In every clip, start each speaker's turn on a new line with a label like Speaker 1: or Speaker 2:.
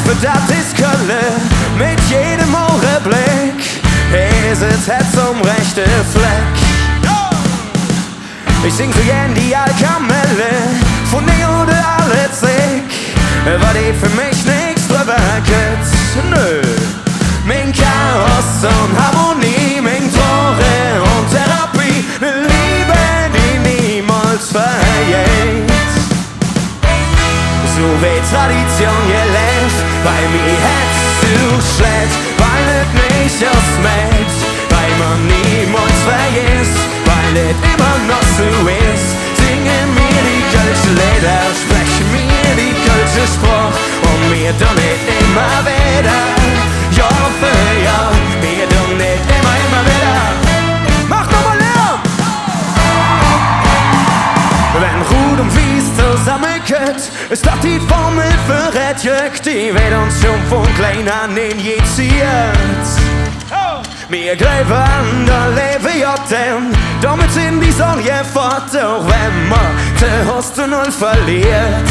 Speaker 1: für das ist Köln, mit jedem Augenblick ist es Herz zum rechten Fleck. Ich sing so gern die Alkamelle, von der oder alle Zick, weil die für mich nichts drüber geht. Nö, mein Chaos und Harmonie, mein Tore und Therapie, ne Liebe, die niemals vergeht. So wie Tradition gelebt, bei mir hättest du schlecht, weil es nicht ausmäht, weil man niemals vergisst, weil es immer noch so ist. Singen mir die kölsche Lieder, sprechen mir die kölsche Sprache und mir dann nicht immer wieder, Jahr für Jahr, mir dann nicht immer wieder. Mach doch mal Lärm! Wenn Rud und Wies zusammenkommt, ist das die Formel für Redjück, die wird uns schon von klein an injiziert. Wir glauben an der Leben ja denn, damit sind die Sorge fort, auch wenn man die Hoste null verliert.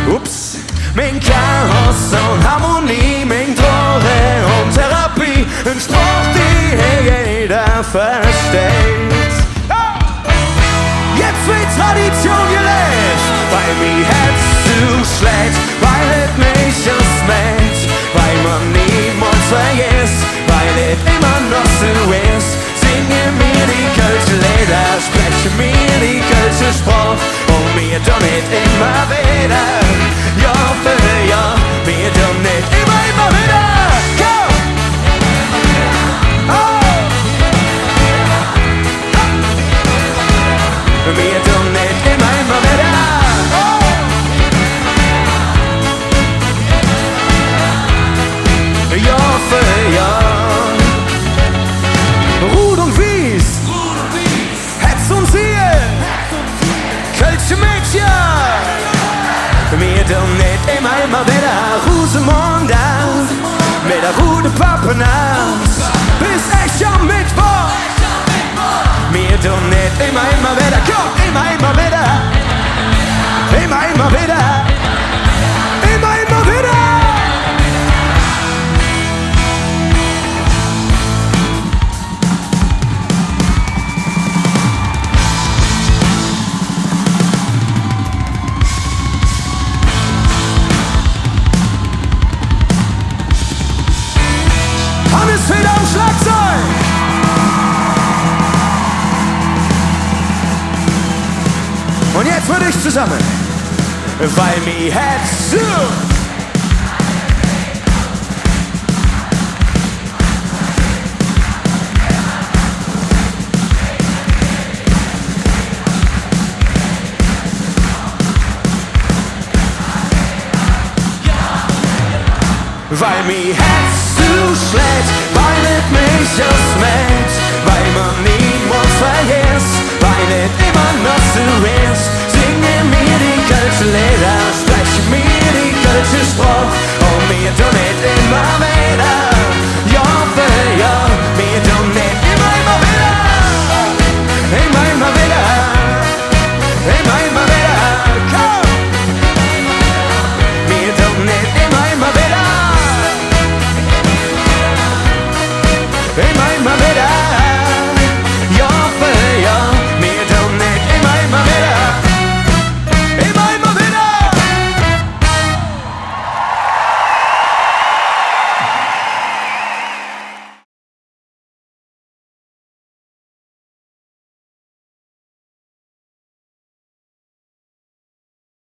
Speaker 1: Ups, mein Chaos und Harmonie, mein Tore und Therapie, ein Spruch, die jeder versteht. Jetzt wird Tradition gelebt, bei mir hättest du schlecht, weil es nicht ausmäht, weil man niemals vergisst, weil es immer noch so ist. Singe mir die kölsche Lieder, spreche mir die kölsche Sprache und mir dann nicht immer wieder, Jahr für Jahr, mir dann nicht immer wieder. Komm! Mir dann nicht immer wieder. Jahr für Jahr. Rud und Wies, Hetz und Ziel, kölsche Mädchen. Mir dann nicht immer wieder. Rosemond aus, mit der Rude Pappen aus, bis echt am Mittwoch. Mir dann nicht immer wieder, komm, immer wieder, immer wieder, immer wieder. Hannes Feder am Schlagzeug. Und jetzt würde ich zusammen, weil mir hättest du. Weil mir hättest du schlecht, weil es mich ausmäht, weil man niemals vergisst, weil es immer noch so ist. Singe mir die kölsche Lieder, spreche mir die kölsche Sprache und mir dann nicht immer wieder, Jahr für Jahr, mir dann nicht immer wieder, immer wieder, immer wieder, komm! Mir dann nicht immer wieder. Immer